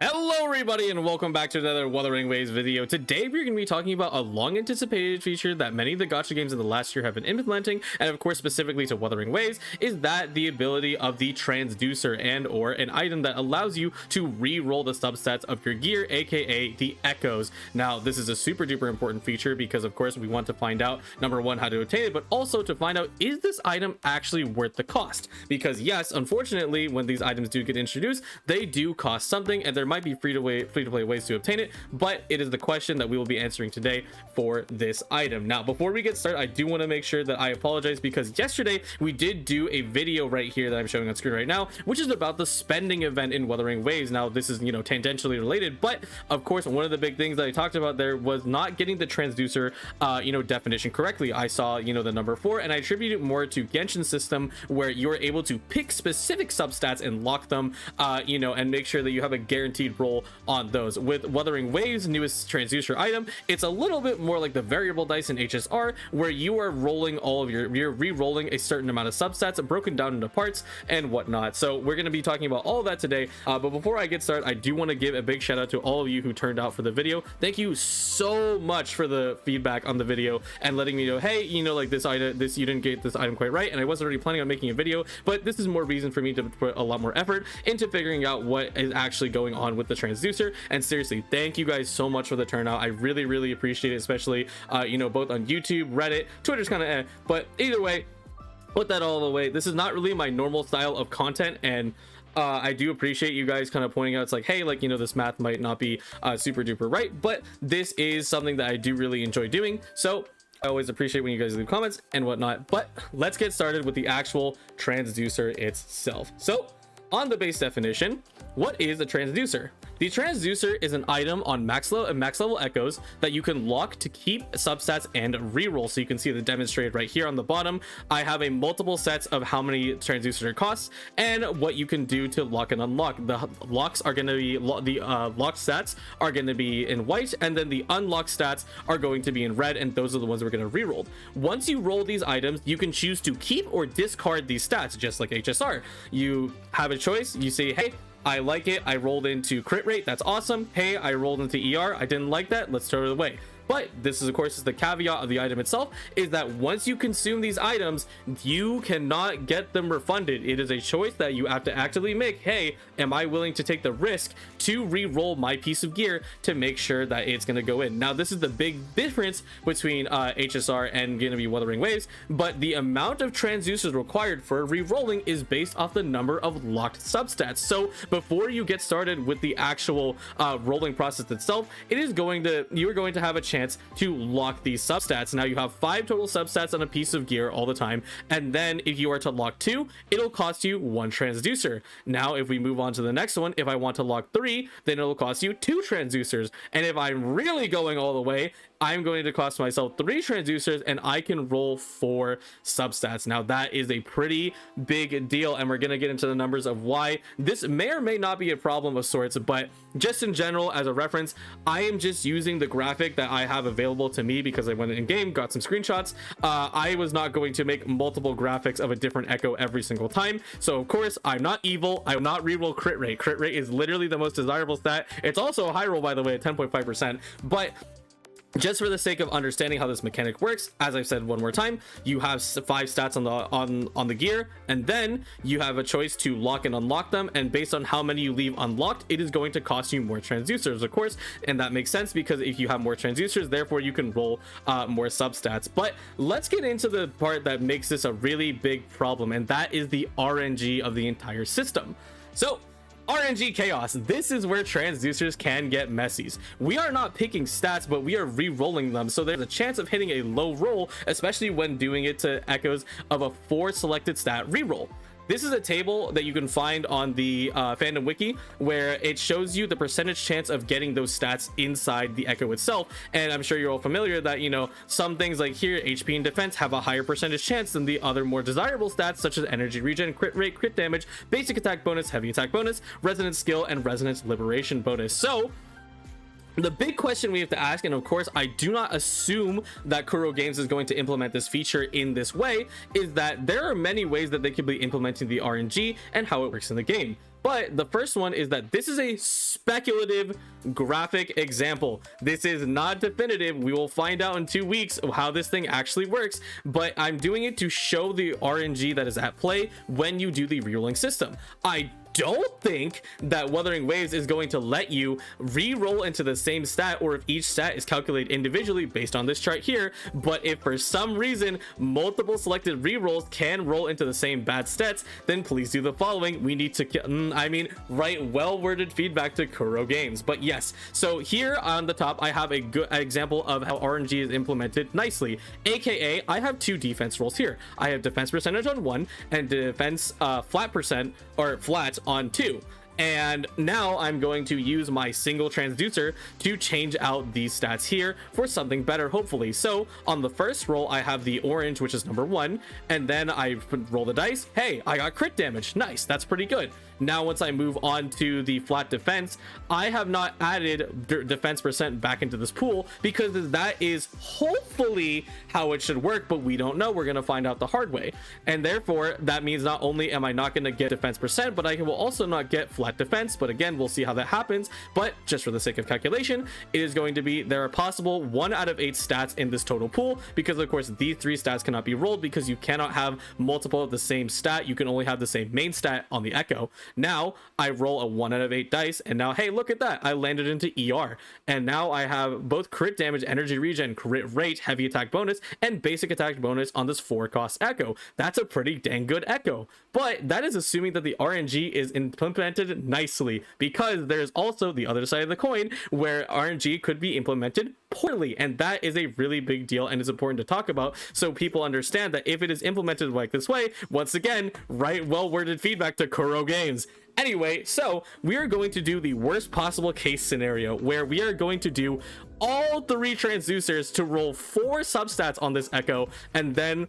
Hello everybody and welcome back to another Wuthering Waves video. Today we're going to be talking about a long anticipated feature that many of the Gotcha games in the last year have been implementing, and of course specifically to Wuthering Waves, is that the ability of the Transducer and or an item that allows you to re-roll the substats of your gear, aka the Echoes. Now this is a super duper important feature because of course we want to find out, number one, how to obtain it, but also to find out, is this item actually worth the cost? Because yes, unfortunately when these items do get introduced, they do cost something, and there might be free to play ways to obtain it, but it is the question that we will be answering today for this item. Now before we get started, I do want to make sure that I apologize because yesterday we did do a video right here that I'm showing on screen right now, which is about the spending event in Wuthering Waves. Now this is, tangentially related, but of course one of the big things that I talked about there was not getting the transducer definition correctly. I saw the number 4, and I attribute it more to Genshin system, where you're able to pick specific substats and lock them and make sure that you have a guaranteed roll on those. With Wuthering Waves newest transducer item, it's a little bit more like the variable dice in HSR, where you are rolling all of you're re-rolling a certain amount of substats broken down into parts and whatnot. So we're going to be talking about all of that today, but before I get started, I do want to give a big shout out to all of you who turned out for the video. Thank you so much for the feedback on the video and letting me know, hey, like this item, you didn't get this item quite right, and I wasn't already planning on making a video, but this is more reason for me to put a lot more effort into figuring out what is actually going on with the transducer. And seriously, thank you guys so much for the turnout. I really appreciate it, especially both on YouTube, Reddit, Twitter's kind of but either way, put that all away. This is not really my normal style of content, and I do appreciate you guys kind of pointing out, it's like, hey, this math might not be super duper right, but this is something that I do really enjoy doing. So I always appreciate when you guys leave comments and whatnot. But let's get started with the actual transducer itself. So on the base definition, what is a transducer? The transducer is an item on max level echoes that you can lock to keep substats and reroll. So you can see the demonstrated right here on the bottom. I have a multiple sets of how many transducer costs and what you can do to lock and unlock. The locks are going to be locked stats are going to be in white, and then the unlocked stats are going to be in red, and those are the ones we're going to reroll. Once you roll these items, you can choose to keep or discard these stats, just like HSR. You have a choice. You say, hey, I like it, I rolled into crit rate, that's awesome. Hey, I rolled into ER, I didn't like that, let's throw it away. But this is, of course, the caveat of the item itself, is that once you consume these items, you cannot get them refunded. It is a choice that you have to actively make. Hey, am I willing to take the risk to re-roll my piece of gear to make sure that it's going to go in? Now, this is the big difference between HSR and going to be Wuthering Waves, but the amount of transducers required for re-rolling is based off the number of locked substats. So before you get started with the actual rolling process itself, you're going to have a chance to lock these substats. Now you have 5 total substats on a piece of gear all the time, and then if you are to lock 2, it'll cost you 1 transducer. Now if we move on to the next one, if I want to lock 3, then it'll cost you 2 transducers, and if I'm really going all the way, I'm going to cost myself 3 transducers, and I can roll 4 substats. Now that is a pretty big deal, and we're going to get into the numbers of why this may or may not be a problem of sorts, but just in general, as a reference, I am just using the graphic that I have available to me because I went in game, got some screenshots. I was not going to make multiple graphics of a different echo every single time. So of course, I'm not evil. I will not reroll crit rate. Crit rate is literally the most desirable stat. It's also a high roll, by the way, at 10.5%, but just for the sake of understanding how this mechanic works, as I've said one more time, you have 5 stats on the gear, and then you have a choice to lock and unlock them, and based on how many you leave unlocked, it is going to cost you more transducers, of course, and that makes sense because if you have more transducers, therefore you can roll more substats. But let's get into the part that makes this a really big problem, and that is the RNG of the entire system. So RNG chaos. This is where transducers can get messy. We are not picking stats, but we are re-rolling them, so there's a chance of hitting a low roll, especially when doing it to echoes of a 4 selected stat reroll. This is a table that you can find on the fandom wiki, where it shows you the percentage chance of getting those stats inside the echo itself. And I'm sure you're all familiar that some things like here, HP and defense, have a higher percentage chance than the other more desirable stats, such as energy regen, crit rate, crit damage, basic attack bonus, heavy attack bonus, resonance skill, and resonance liberation bonus. So The big question we have to ask, and of course I do not assume that Kuro Games is going to implement this feature in this way, is that there are many ways that they could be implementing the RNG and how it works in the game. But the first one is that this is a speculative graphic example. This is not definitive. We will find out in 2 weeks how this thing actually works, but I'm doing it to show the RNG that is at play when you do the rerolling system. I don't think that Wuthering Waves is going to let you re-roll into the same stat, or if each stat is calculated individually based on this chart here. But if for some reason multiple selected re-rolls can roll into the same bad stats, then please do the following. We need to write well-worded feedback to Kuro Games. But yes, so here on the top I have a good example of how RNG is implemented nicely, aka I have 2 defense rolls here. I have defense percentage on 1 and defense flat percent or flat on 2. And now I'm going to use my single transducer to change out these stats here for something better, hopefully. So on the first roll I have the orange, which is number 1, and then I roll the dice. Hey, I got crit damage. Nice, that's pretty good. Now once I move on to the flat defense, I have not added defense percent back into this pool because that is hopefully how it should work, but we don't know. We're going to find out the hard way. And therefore that means not only am I not going to get defense percent, but I will also not get flat defense. But again, we'll see how that happens. But just for the sake of calculation, it is going to be there are possible 1 out of 8 stats in this total pool, because of course these 3 stats cannot be rolled because you cannot have multiple of the same stat. You can only have the same main stat on the Echo. Now I roll a 1 out of 8 dice, and now hey, look at that, I landed into ER, and now I have both crit damage, energy regen, crit rate, heavy attack bonus, and basic attack bonus on this 4 cost Echo. That's a pretty dang good Echo. But that is assuming that the RNG is implemented nicely, because there's also the other side of the coin where RNG could be implemented poorly, and that is a really big deal and is important to talk about so people understand that if it is implemented like this way, once again, write well-worded feedback to Kuro Games. Anyway, so we are going to do the worst possible case scenario where we are going to do all 3 transducers to roll 4 substats on this Echo, and then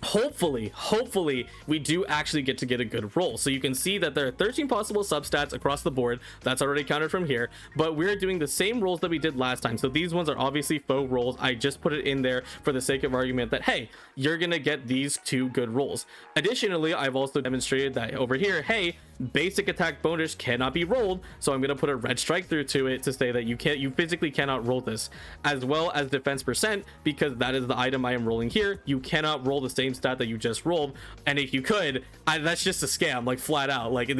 hopefully we do actually get a good roll. So you can see that there are 13 possible substats across the board. That's already counted from here, but we're doing the same rolls that we did last time. So these ones are obviously faux rolls. I just put it in there for the sake of argument that hey, you're gonna get these 2 good rolls. Additionally, I've also demonstrated that over here, hey, basic attack bonus cannot be rolled, so I'm going to put a red strike through to it to say that you physically cannot roll this, as well as defense percent, because that is the item I am rolling here. You cannot roll the same stat that you just rolled, and if you could, that's just a scam, like flat out, like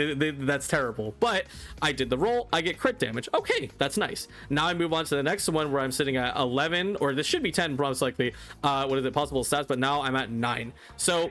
that's terrible. But I did the roll, I get crit damage. Okay, that's nice. Now I move on to the next one where I'm sitting at 11, or this should be 10 most likely, what is it, possible stats, but now I'm at 9. So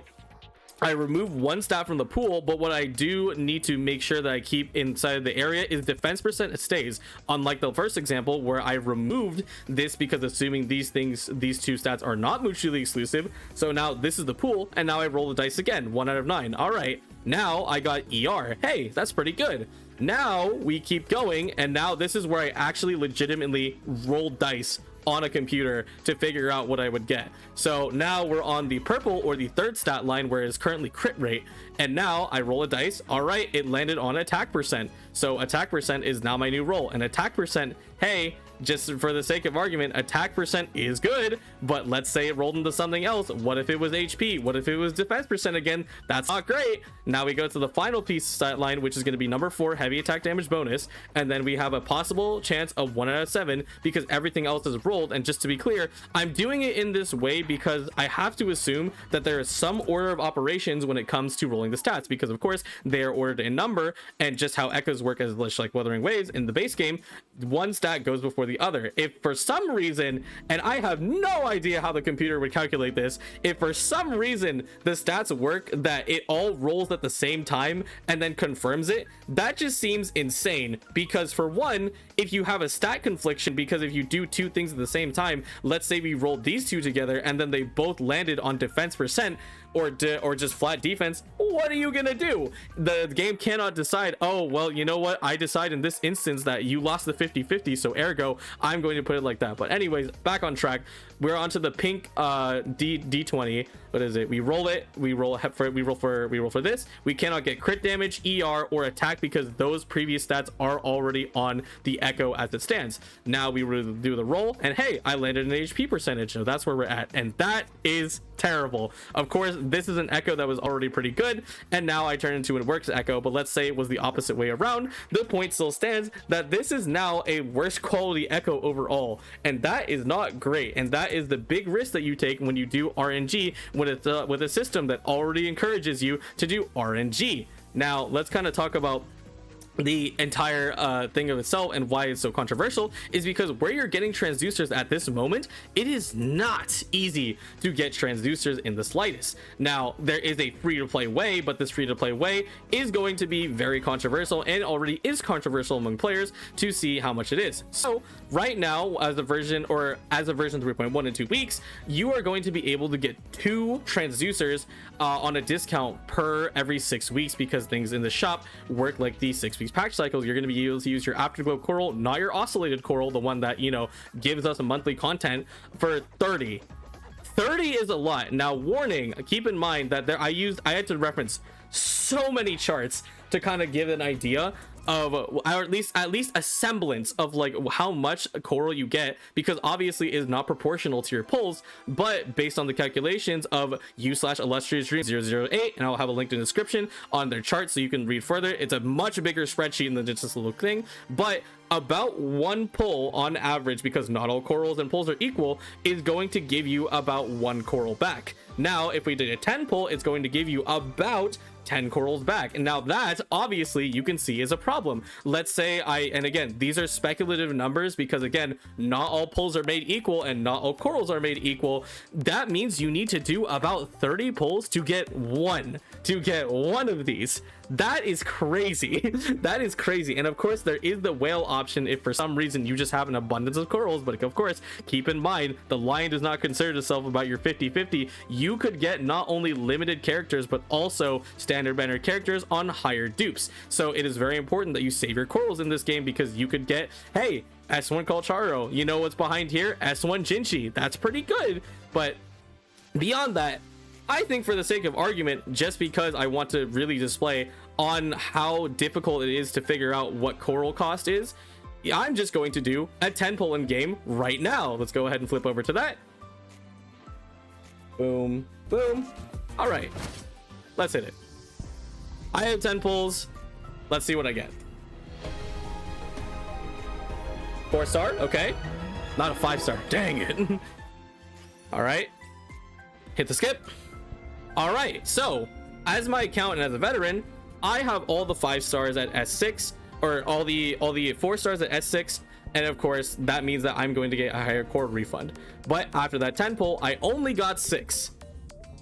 I remove 1 stat from the pool, but what I do need to make sure that I keep inside of the area is defense percent stays, unlike the first example where I removed this because assuming these 2 stats are not mutually exclusive. So now this is the pool, and now I roll the dice again, 1 out of 9. All right, now I got ER. Hey, that's pretty good. Now we keep going, and now this is where I actually legitimately roll dice on a computer to figure out what I would get. So now we're on the purple, or the 3rd stat line, where it is currently crit rate, and now I roll a dice. All right, it landed on attack percent, so attack percent is now my new roll. And attack percent, hey, just for the sake of argument, attack percent is good, but let's say it rolled into something else. What if it was HP? What if it was defense percent again? That's not great. Now we go to the final piece stat line, which is going to be number 4, heavy attack damage bonus, and then we have a possible chance of 1 out of 7 because everything else is rolled. And just to be clear, I'm doing it in this way because I have to assume that there is some order of operations when it comes to rolling the stats, because of course they are ordered in number, and just how echoes work as like Wuthering Waves in the base game, 1 stat goes before the other. If for some reason, and I have no idea how the computer would calculate this, if for some reason the stats work that it all rolls at the same time and then confirms it, that just seems insane. Because for one, if you have a stat confliction, because if you do 2 things at the same time, let's say we rolled these 2 together and then they both landed on defense percent, or just flat defense, what are you gonna do? The game cannot decide, oh well, you know what, I decide in this instance that you lost the 50-50, so ergo I'm going to put it like that. But anyways, back on track, we're onto the pink D20, what is it? We roll it. We roll for this. We cannot get crit damage, ER, or attack because those previous stats are already on the Echo as it stands. Now we do the roll, and hey, I landed an HP percentage, so that's where we're at, and that is terrible. Of course, this is an Echo that was already pretty good, and now I turn into a works Echo. But let's say it was the opposite way around. The point still stands that this is now a worse quality Echo overall, and that is not great. And that is the big risk that you take when you do RNG with a system that already encourages you to do RNG. Now let's kind of talk about the entire thing of itself and why it's so controversial is because where you're getting transducers at this moment, it is not easy to get transducers in the slightest. Now there is a free-to-play way, but this free-to-play way is going to be very controversial and already is controversial among players to see how much it is. So right now, as a version 3.1 in 2 weeks, you are going to be able to get 2 transducers on a discount per every 6 weeks because things in the shop work like the 6 weeks patch cycles. You're going to be able to use your Afterglow coral, not your oscillated coral, the one that, you know, gives us a monthly content, for 30 is a lot. Now warning, keep in mind that I had to reference so many charts to kind of give an idea of, or at least a semblance of like how much coral you get, because obviously is not proportional to your pulls, but based on the calculations of u/illustrious008, and I'll have a link in the description on their chart so you can read further. It's a much bigger spreadsheet than just this little thing, but about 1 pull on average, because not all corals and pulls are equal, is going to give you about 1 coral back. Now if we did a 10 pull, it's going to give you about 10 corals back, and now that obviously you can see is a problem. Let's say and again, these are speculative numbers because again, not all pulls are made equal and not all corals are made equal. That means you need to do about 30 pulls to get one of these. That is crazy. That is crazy. And of course there is the whale option if for some reason you just have an abundance of corals, but of course keep in mind the lion does not concern itself about your 50-50. You could get not only limited characters but also standard banner characters on higher dupes. So it is very important that you save your corals in this game, because you could get, hey, S1 Colcharo, you know what's behind here? S1 Jinchi. That's pretty good. But beyond that, I think for the sake of argument, just because I want to really display on how difficult it is to figure out what coral cost is, I'm just going to do a 10 pull in game right now. Let's go ahead and flip over to that. Boom, boom. All right, let's hit it. I have 10 pulls. Let's see what I get. 4-star, okay. Not a 5-star, dang it. All right, hit the skip. All right, so as my account and as a veteran, I have all the 5 stars at S6, or all the 4 stars at S6, and of course that means that I'm going to get a higher core refund. But after that 10 pull, I only got 6.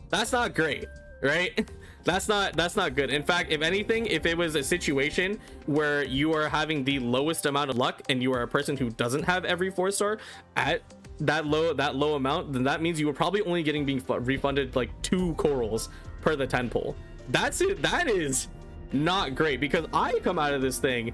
That's not great, right? That's not good. In fact, if anything, if it was a situation where you are having the lowest amount of luck and you are a person who doesn't have every 4-star at that low amount, then that means you were probably only being refunded like 2 corals per the 10 pull. That's it. That is not great, because I come out of this thing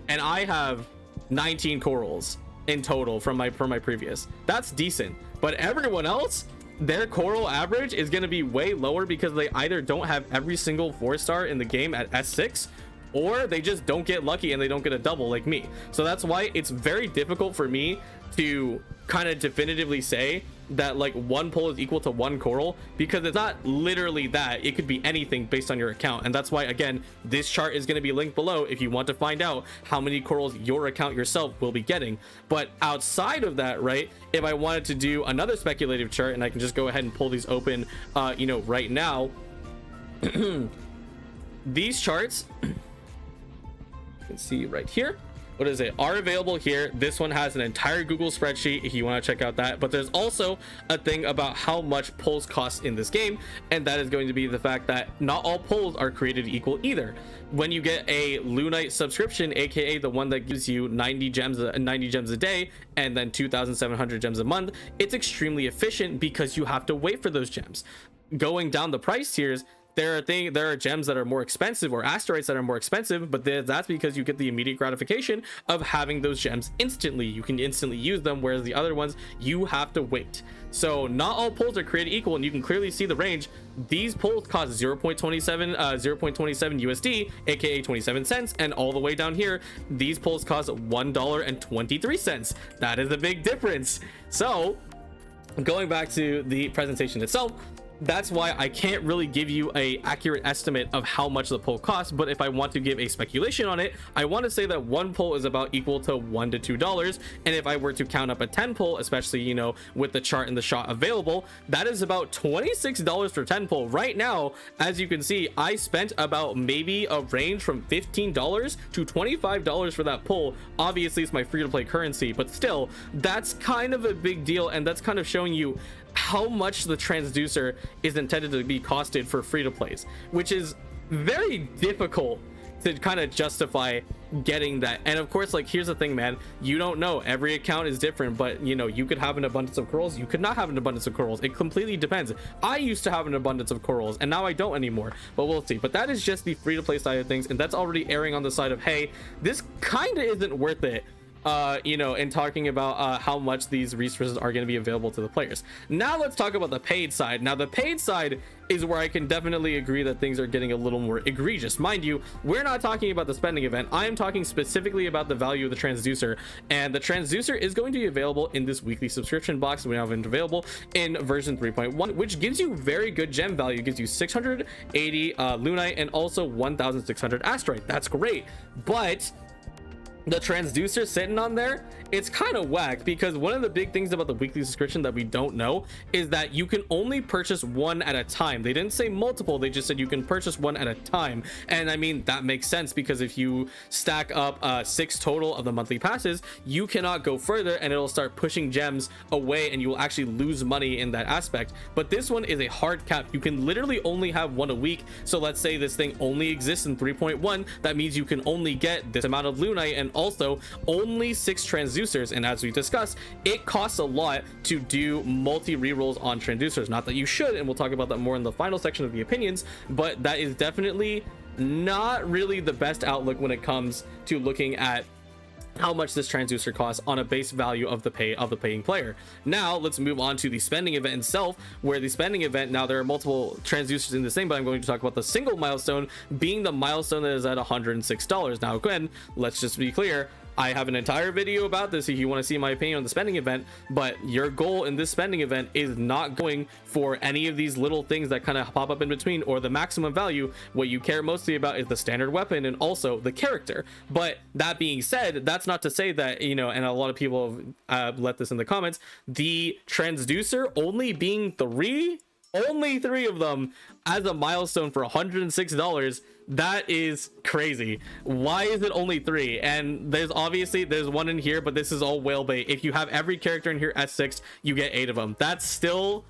and I have 19 corals in total from my previous. That's decent, but everyone else, their coral average is going to be way lower because they either don't have every single 4-star in the game at S6, or they just don't get lucky and they don't get a double like me. So that's why it's very difficult for me to kind of definitively say that like 1 pull is equal to 1 coral, because it's not literally that. It could be anything based on your account, and that's why again this chart is going to be linked below if you want to find out how many corals your account yourself will be getting. But outside of that, right, if I wanted to do another speculative chart, and I can just go ahead and pull these open you know, right now. These charts you can see right here, what is it, are available here. This one has an entire Google spreadsheet if you want to check out that, but there's also a thing about how much pulls cost in this game, and that is going to be the fact that not all pulls are created equal either. When you get a Lunite subscription, aka the one that gives you 90 gems a day and then 2,700 gems a month, it's extremely efficient because you have to wait for those gems. Going down the price tiers, there are gems that are more expensive or asteroids that are more expensive, but that's because you get the immediate gratification of having those gems instantly. You can instantly use them, whereas the other ones you have to wait. So not all pulls are created equal, and you can clearly see the range. These pulls cost 0.27 USD, aka 27 cents, and all the way down here these pulls cost $1.23. That is a big difference. So going back to the presentation itself, that's why I can't really give you a accurate estimate of how much the pull costs. But if I want to give a speculation on it, I want to say that one pull is about equal to $1 to $2. And if I were to count up a 10 pull, especially, you know, with the chart and the shot available, that is about $26 for 10 pull. Right now, as you can see, I spent about maybe a range from $15 to $25 for that pull. Obviously it's my free to play currency, but still, that's kind of a big deal, and that's kind of showing you how much the transducer is intended to be costed for free to plays, which is very difficult to kind of justify getting that. And of course, like, here's the thing, man, you don't know, every account is different, but you know, you could have an abundance of corals, you could not have an abundance of corals. It completely depends. I used to have an abundance of corals and now I don't anymore, but we'll see. But that is just the free to play side of things, and that's already erring on the side of, hey, this kind of isn't worth it, you know, and talking about how much these resources are going to be available to the players. Now let's talk about the paid side. Now the paid side is where I can definitely agree that things are getting a little more egregious. Mind you, we're not talking about the spending event. I am talking specifically about the value of the transducer, and the transducer is going to be available in this weekly subscription box. We have it available in version 3.1, which gives you very good gem value. It gives you 680 lunite and also 1600 asteroid. That's great, but the transducer sitting on there, it's kind of whack, because one of the big things about the weekly subscription that we don't know is that you can only purchase one at a time. They didn't say multiple, they just said you can purchase one at a time. And I mean, that makes sense, because if you stack up 6 total of the monthly passes, you cannot go further and it'll start pushing gems away and you will actually lose money in that aspect. But this one is a hard cap. You can literally only have one a week. So let's say this thing only exists in 3.1, that means you can only get this amount of lunite and also only 6 transducers. And as we discussed, it costs a lot to do multi rerolls on transducers. Not that you should, and we'll talk about that more in the final section of the opinions, but that is definitely not really the best outlook when it comes to looking at how much this transducer costs on a base value of the paying player. Now let's move on to the spending event itself, where the spending event, now there are multiple transducers in the same, but I'm going to talk about the single milestone being the milestone that is at $106. Now again, let's just be clear, I have an entire video about this if you want to see my opinion on the spending event, but your goal in this spending event is not going for any of these little things that kind of pop up in between or the maximum value. What you care mostly about is the standard weapon and also the character. But that being said, that's not to say that, you know, and a lot of people have let this in the comments, the transducer only being only three of them as a milestone for $106, that is crazy. Why is it only 3? And there's one in here, but this is all whale bait. If you have every character in here S6, you get 8 of them. That's still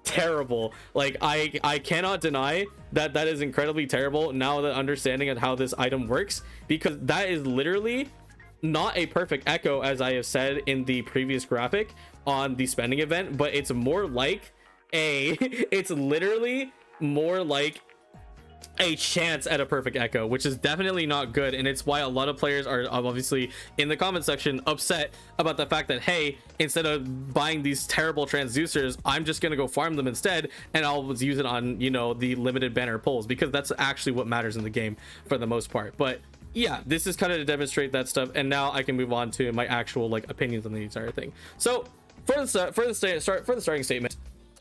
terrible. Like, I cannot deny that that is incredibly terrible now that understanding of how this item works, because that is literally not a perfect echo, as I have said in the previous graphic on the spending event, but it's more like it's literally more like a chance at a perfect echo, which is definitely not good. And it's why a lot of players are obviously in the comment section upset about the fact that, hey, instead of buying these terrible transducers, I'm just gonna go farm them instead, and I'll use it on, you know, the limited banner pulls, because that's actually what matters in the game for the most part. But yeah, this is kind of to demonstrate that stuff, and now I can move on to my actual like opinions on the entire thing. So for the starting statement,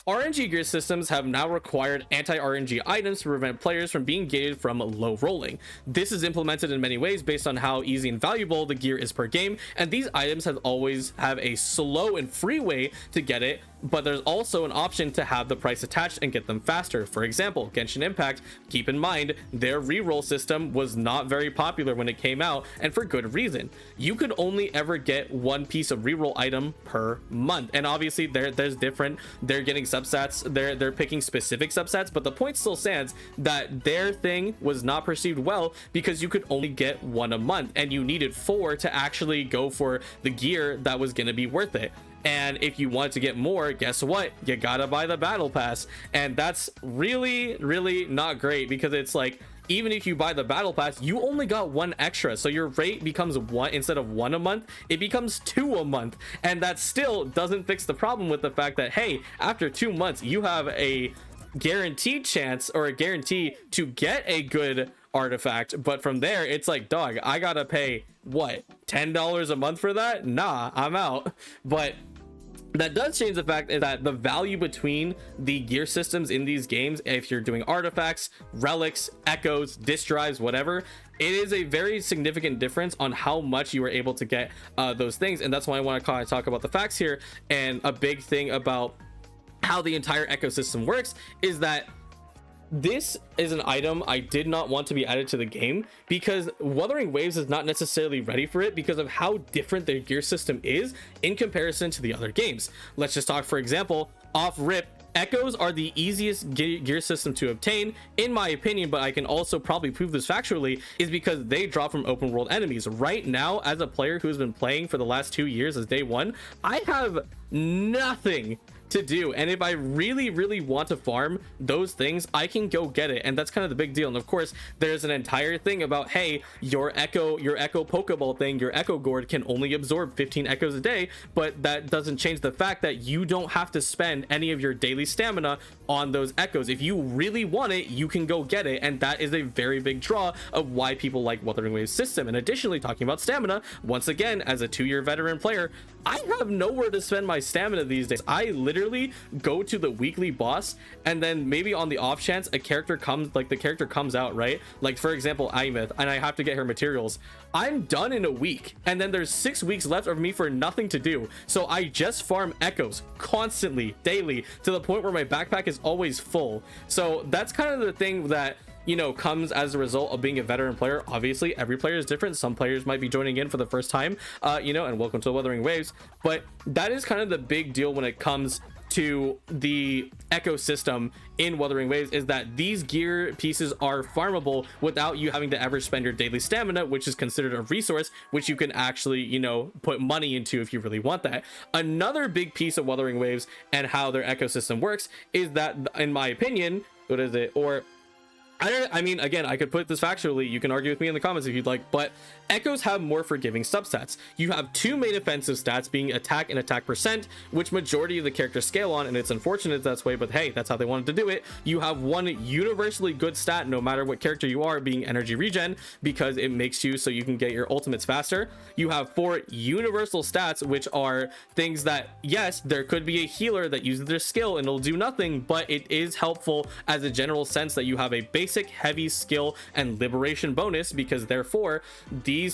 RNG gear systems have now required anti-RNG items to prevent players from being gated from low rolling. This is implemented in many ways based on how easy and valuable the gear is per game, and these items always have a slow and free way to get it, but there's also an option to have the price attached and get them faster. For example, Genshin Impact, keep in mind their reroll system was not very popular when it came out, and for good reason. You could only ever get one piece of reroll item per month, and obviously they're getting substats, they're picking specific substats, but the point still stands that their thing was not perceived well because you could only get 1 a month and you needed 4 to actually go for the gear that was going to be worth it. And if you want to get more, guess what? You gotta buy the battle pass. And that's really, really not great, because it's like, even if you buy the battle pass, you only got 1 extra, so your rate becomes 1 instead of 1 a month, it becomes 2 a month. And that still doesn't fix the problem with the fact that, hey, after 2 months you have a guaranteed chance, or a guarantee to get a good artifact, but from there it's like, dog, I gotta pay what, $10 a month for that? Nah, I'm out. But that does change the fact that the value between the gear systems in these games, if you're doing artifacts, relics, echoes, disk drives, whatever, it is a very significant difference on how much you are able to get those things. And that's why I want to kind of talk about the facts here. And a big thing about how the entire ecosystem works is that this is an item I did not want to be added to the game, because Wuthering Waves is not necessarily ready for it because of how different their gear system is in comparison to the other games. Let's just talk, for example, off rip, echoes are the easiest gear system to obtain, in my opinion, but I can also probably prove this factually, is because they drop from open world enemies. Right now, as a player who's been playing for the last 2 years as day one, I have nothing to do, and if I really want to farm those things, I can go get it. And that's kind of the big deal. And of course, there's an entire thing about, hey, your echo pokeball thing, your echo gourd can only absorb 15 echoes a day, but that doesn't change the fact that you don't have to spend any of your daily stamina on those echoes. If you really want it, you can go get it, and that is a very big draw of why people like Wuthering Waves system. And additionally, talking about stamina, once again, as a 2-year veteran player, I have nowhere to spend my stamina these days. I literally go to the weekly boss, and then maybe on the off chance a character comes, like the character comes out, right? Like for example, Aemeath, and I have to get her materials. I'm done in a week, and then there's 6 weeks left of me for nothing to do. So I just farm echoes constantly, daily, to the point where my backpack is always full. So that's kind of the thing that, you know, comes as a result of being a veteran player. Obviously every player is different. Some players might be joining in for the first time, you know, and welcome to Wuthering Waves. But that is kind of the big deal when it comes to the ecosystem in Wuthering Waves, is that these gear pieces are farmable without you having to ever spend your daily stamina, which is considered a resource which you can actually, you know, put money into if you really want that. Another big piece of Wuthering Waves and how their ecosystem works is that, in my opinion, what is it, or I mean, again, I could put this factually, you can argue with me in the comments if you'd like, but echoes have more forgiving substats. You have 2 main offensive stats, being attack and attack percent, which majority of the characters scale on, and it's unfortunate that's way, but hey, that's how they wanted to do it. You have 1 universally good stat, no matter what character you are, being energy regen, because it makes you so you can get your ultimates faster. You have 4 universal stats, which are things that, yes, there could be a healer that uses their skill and it'll do nothing, but it is helpful as a general sense that you have a basic heavy skill and liberation bonus, because therefore the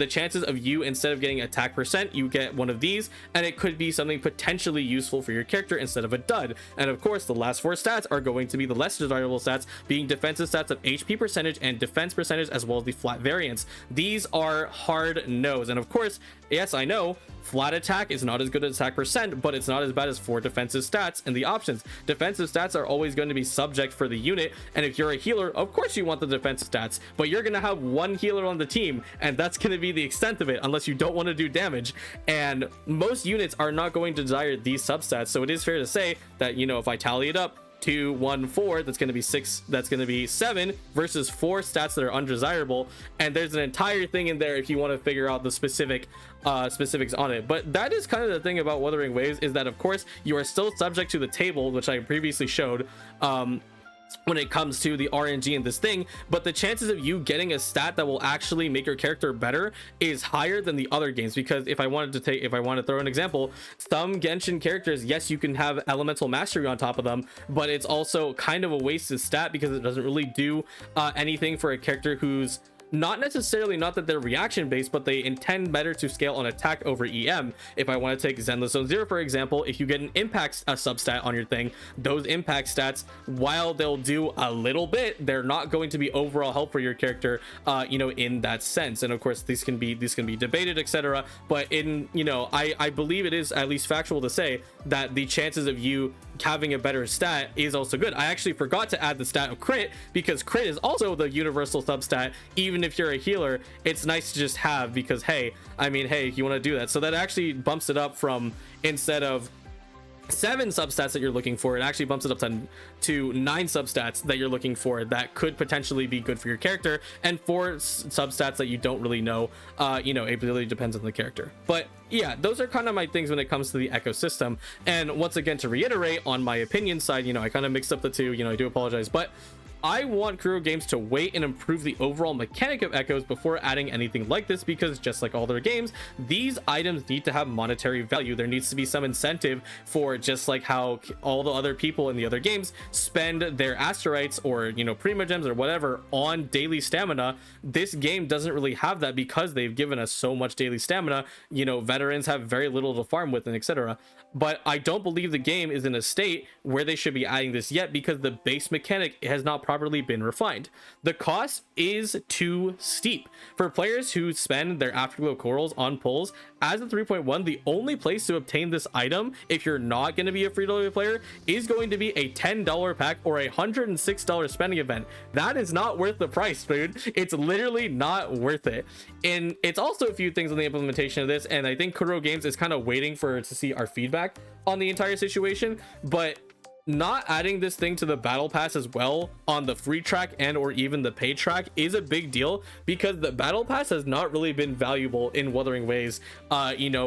chances of you, instead of getting attack percent, you get one of these, and it could be something potentially useful for your character instead of a dud. And of course, the last 4 stats are going to be the less desirable stats, being defensive stats of HP percentage and defense percentage, as well as the flat variance. These are hard no's, and of course, yes, I know flat attack is not as good as attack percent, but it's not as bad as 4 defensive stats. And the options, defensive stats are always going to be subject for the unit, and if you're a healer, of course you want the defensive stats, but you're going to have 1 healer on the team, and that's going to be the extent of it, unless you don't want to do damage. And most units are not going to desire these substats, so it is fair to say that, you know, if I tally it up, 2, 1, 4, that's going to be 6, that's going to be 7 versus 4 stats that are undesirable. And there's an entire thing in there if you want to figure out the specifics on it. But that is kind of the thing about Wuthering Waves, is that of course you are still subject to the table, which I previously showed, when it comes to the RNG in this thing, but the chances of you getting a stat that will actually make your character better is higher than the other games. Because if I want to throw an example, some Genshin characters, yes, you can have elemental mastery on top of them, but it's also kind of a wasted stat because it doesn't really do anything for a character who's not necessarily, not that they're reaction based, but they intend better to scale on attack over EM. If I want to take Zenless Zone 0 for example, if you get an impact substat on your thing, those impact stats, while they'll do a little bit, they're not going to be overall help for your character, you know, in that sense. And of course these can be debated, etc. But in, you know, I believe it is at least factual to say that the chances of you having a better stat is also good. I actually forgot to add the stat of crit, because crit is also the universal substat. Even if you're a healer, it's nice to just have, because hey, I mean, hey, you want to do that. So that actually bumps it up from, instead of 7 substats that you're looking for, it actually bumps it up to 9 substats that you're looking for that could potentially be good for your character, and 4 substats that you don't really know. It really depends on the character. But yeah, those are kind of my things when it comes to the ecosystem. And once again, to reiterate on my opinion side, I kind of mixed up the two, I do apologize, but I want Kuro Games to wait and improve the overall mechanic of Echoes before adding anything like this, because just like all their games, these items need to have monetary value. There needs to be some incentive for, just like how all the other people in the other games spend their Asterites or, Prima Gems or whatever on daily stamina. This game doesn't really have that, because they've given us so much daily stamina. Veterans have very little to farm with, and etc. But I don't believe the game is in a state where they should be adding this yet, because the base mechanic has not properly been refined. The cost is too steep for players who spend their Afterglow corals on pulls. As a 3.1, the only place to obtain this item, if you're not going to be a free-to-play player, is going to be a $10 pack or a $106 spending event. That is not worth the price, dude. It's literally not worth it. And it's also a few things on the implementation of this, and I think Kuro Games is kind of waiting to see our feedback on the entire situation. But not adding this thing to the battle pass as well on the free track and or even the paid track is a big deal, because the battle pass has not really been valuable in Wuthering Waves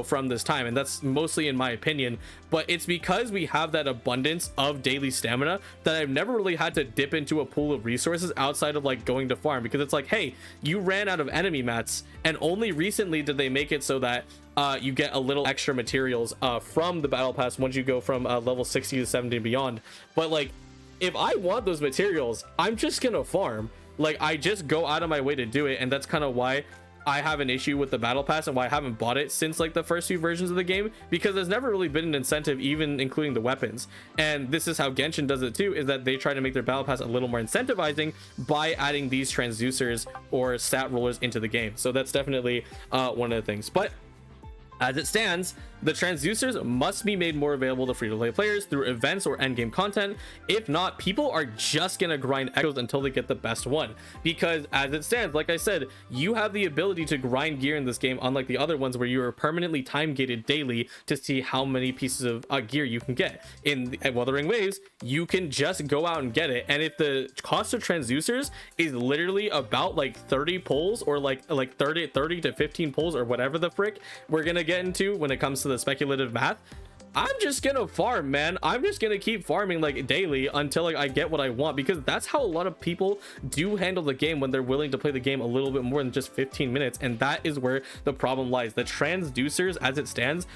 from this time, and that's mostly in my opinion. But it's because we have that abundance of daily stamina that I've never really had to dip into a pool of resources outside of like going to farm, because it's like, hey, you ran out of enemy mats, and only recently did they make it so that you get a little extra materials from the battle pass once you go from level 60 to 70 and beyond. But like, if I want those materials, I'm just gonna farm. Like, I just go out of my way to do it, and that's kind of why I have an issue with the battle pass and why I haven't bought it since like the first few versions of the game, because there's never really been an incentive, even including the weapons. And this is how Genshin does it too, is that they try to make their battle pass a little more incentivizing by adding these transducers or stat rollers into the game. So that's definitely one of the things. But as it stands, the transducers must be made more available to free-to-play players through events or endgame content. If not, people are just gonna grind Echoes until they get the best one, because as it stands, like I said, you have the ability to grind gear in this game, unlike the other ones where you are permanently time gated daily to see how many pieces of gear you can get. At Wuthering Waves, you can just go out and get it, and if the cost of transducers is literally about like 30 pulls or like 30 to 15 pulls or whatever the frick we're gonna get into when it comes to the speculative math, I'm just gonna farm, man. I'm just gonna keep farming like daily until like I get what I want, because that's how a lot of people do handle the game when they're willing to play the game a little bit more than just 15 minutes. And that is where the problem lies. The transducers as it stands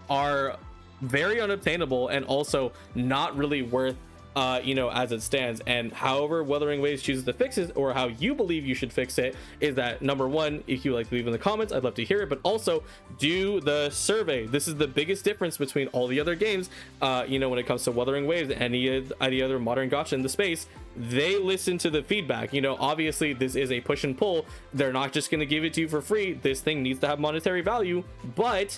are very unobtainable and also not really worth as it stands. And however Wuthering Waves chooses to fix it, or how you believe you should fix it, is that number one, if you like to leave in the comments, I'd love to hear it, but also do the survey. This is the biggest difference between all the other games when it comes to Wuthering Waves and any other modern gacha in the space. They listen to the feedback. Obviously this is a push and pull. They're not just going to give it to you for free. This thing needs to have monetary value, but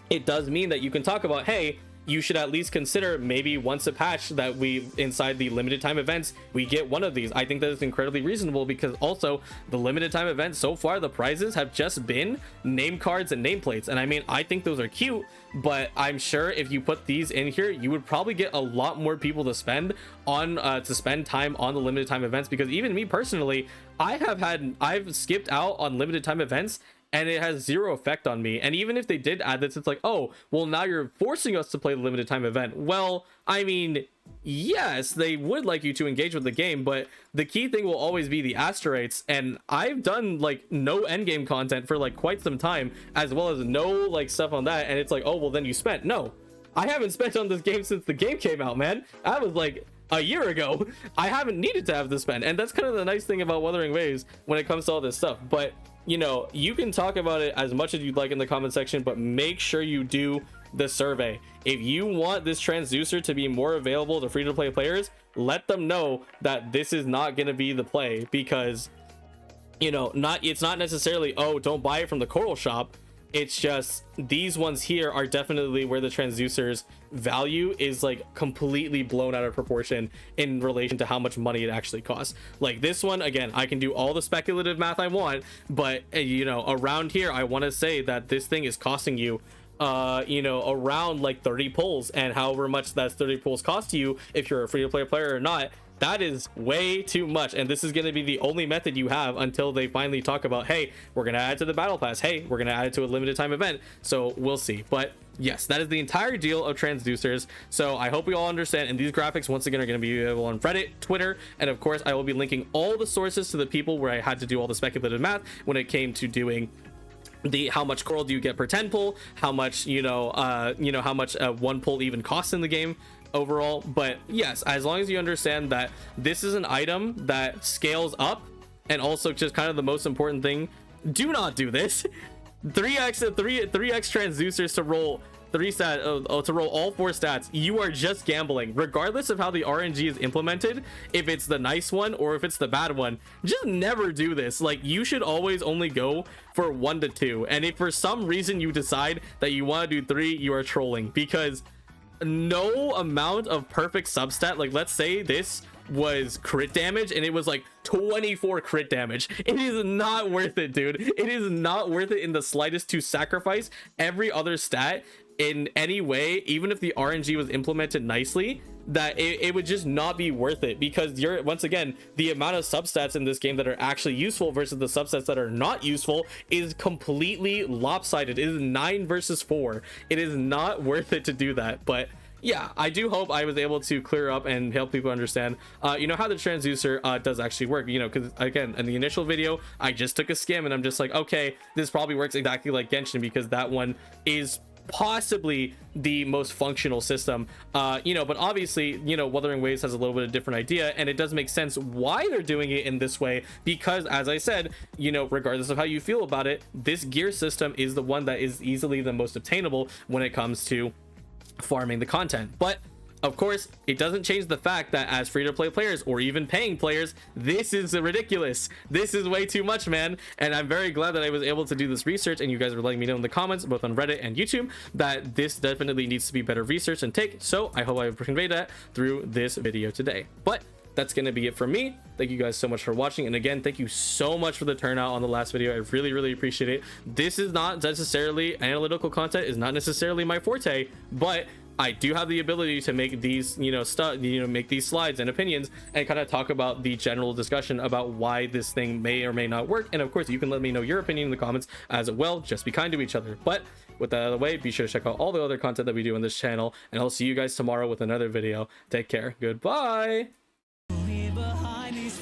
it does mean that you can talk about, hey, you should at least consider maybe once a patch that we, inside the limited time events, we get one of these. I think that is incredibly reasonable, because also the limited time events so far, the prizes have just been name cards and nameplates. And I mean, I think those are cute, but I'm sure if you put these in here, you would probably get a lot more people to spend time on the limited time events. Because even me personally, I've skipped out on limited time events and it has zero effect on me. And even if they did add this, it's like, oh, well, now you're forcing us to play the limited time event. Well, I mean, yes, they would like you to engage with the game, but the key thing will always be the Asterites. And I've done like no endgame content for like quite some time, as well as no like stuff on that. And it's like, oh, well, then you spent. No, I haven't spent on this game since the game came out, man. That was like a year ago. I haven't needed to have to spend. And that's kind of the nice thing about Wuthering Waves when it comes to all this stuff. But you can talk about it as much as you'd like in the comment section, but make sure you do the survey. If you want this transducer to be more available to free-to-play players, let them know that this is not going to be the play, because it's not necessarily, oh, don't buy it from the coral shop. It's just these ones here are definitely where the transducers value is like completely blown out of proportion in relation to how much money it actually costs. Like this one, again, I can do all the speculative math I want, but you know, around here I want to say that this thing is costing you you know, around like 30 pulls, and however much that 30 pulls cost you if you're a free-to-play player or not, that is way too much. And this is going to be the only method you have until they finally talk about, hey, we're going to add it to the battle pass, hey, we're going to add it to a limited time event. So we'll see. But yes, that is the entire deal of transducers. So I hope we all understand, and these graphics once again are going to be available on Reddit, Twitter, and of course I will be linking all the sources to the people where I had to do all the speculative math when it came to doing the how much coral do you get per 10 pull, how much how much one pull even costs in the game overall. But yes, as long as you understand that this is an item that scales up, and also just kind of the most important thing, do not do this. 3x transducers to roll to roll all 4 stats. You are just gambling regardless of how the RNG is implemented. If it's the nice one or if it's the bad one, just never do this. Like, you should always only go for 1 to 2, and if for some reason you decide that you want to do 3, you are trolling, because no amount of perfect substat, like let's say this was crit damage and it was like 24 crit damage, it is not worth it, dude. It is not worth it in the slightest to sacrifice every other stat in any way, even if the RNG was implemented nicely, that it would just not be worth it, because you're, once again, the amount of substats in this game that are actually useful versus the substats that are not useful is completely lopsided. It is 9 versus 4. It is not worth it to do that. But yeah, I do hope I was able to clear up and help people understand you know, how the transducer does actually work, you know, because again, in the initial video I just took a skim and I'm just like, okay, this probably works exactly like Genshin, because that one is possibly the most functional system, you know. But obviously, you know, Wuthering Waves has a little bit of different idea, and it does make sense why they're doing it in this way, because as I said, you know, regardless of how you feel about it, this gear system is the one that is easily the most obtainable when it comes to farming the content. But of course, it doesn't change the fact that as free-to-play players or even paying players, this is ridiculous. This is way too much, man. And I'm very glad that I was able to do this research, and you guys were letting me know in the comments, both on Reddit and YouTube, that this definitely needs to be better research and take. So I hope I've conveyed that through this video today. But that's going to be it from me. Thank you guys so much for watching, and again, thank you so much for the turnout on the last video. I really appreciate it. This is not necessarily analytical content, is not necessarily my forte, but I do have the ability to make these, you know, make these slides and opinions and kind of talk about the general discussion about why this thing may or may not work. And of course, you can let me know your opinion in the comments as well. Just be kind to each other. But with that out of the way, be sure to check out all the other content that we do on this channel, and I'll see you guys tomorrow with another video. Take care. Goodbye. Behind these